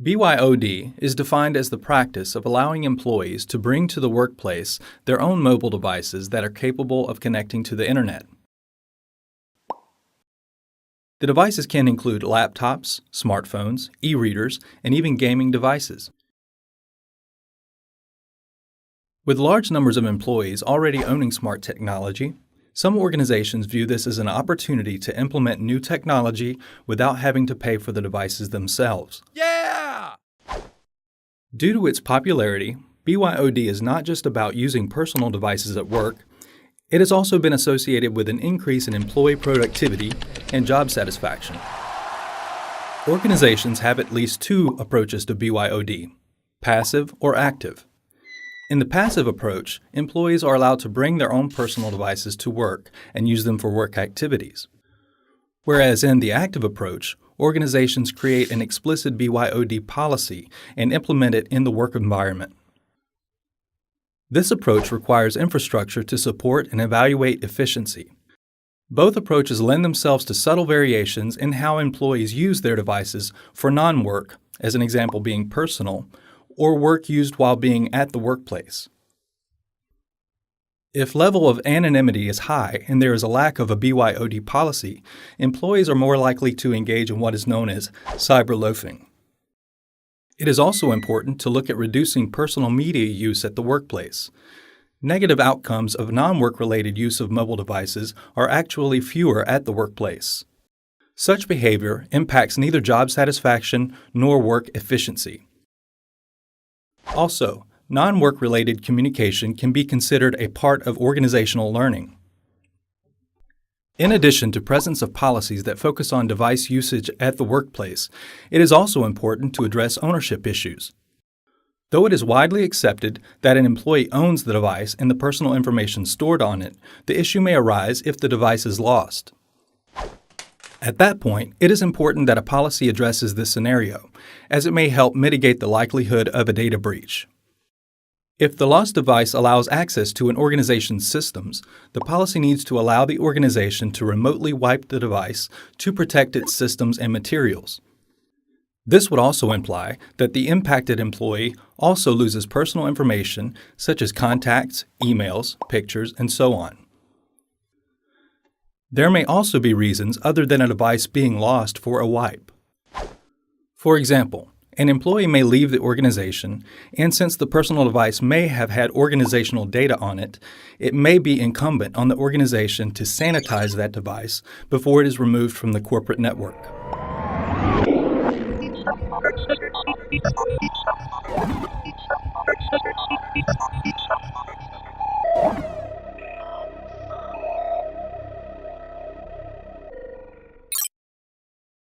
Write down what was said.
BYOD is defined as the practice of allowing employees to bring to the workplace their own mobile devices that are capable of connecting to the Internet. The devices can include laptops, smartphones, e-readers, and even gaming devices. With large numbers of employees already owning smart technology, some organizations view this as an opportunity to implement new technology without having to pay for the devices themselves. Yeah! Due to its popularity, BYOD is not just about using personal devices at work. It has also been associated with an increase in employee productivity and job satisfaction. Organizations have at least two approaches to BYOD: passive or active. In the passive approach, employees are allowed to bring their own personal devices to work and use them for work activities. Whereas in the active approach, organizations create an explicit BYOD policy and implement it in the work environment. This approach requires infrastructure to support and evaluate efficiency. Both approaches lend themselves to subtle variations in how employees use their devices for non-work, as an example being personal, or work used while being at the workplace. If level of anonymity is high and there is a lack of a BYOD policy, employees are more likely to engage in what is known as cyberloafing. It is also important to look at reducing personal media use at the workplace. Negative outcomes of non-work-related use of mobile devices are actually fewer at the workplace. Such behavior impacts neither job satisfaction nor work efficiency. Also, non-work-related communication can be considered a part of organizational learning. In addition to presence of policies that focus on device usage at the workplace, it is also important to address ownership issues. Though it is widely accepted that an employee owns the device and the personal information stored on it, the issue may arise if the device is lost. At that point, it is important that a policy addresses this scenario, as it may help mitigate the likelihood of a data breach. If the lost device allows access to an organization's systems, the policy needs to allow the organization to remotely wipe the device to protect its systems and materials. This would also imply that the impacted employee also loses personal information such as contacts, emails, pictures, and so on. There may also be reasons other than a device being lost for a wipe. For example, an employee may leave the organization, and since the personal device may have had organizational data on it, it may be incumbent on the organization to sanitize that device before it is removed from the corporate network.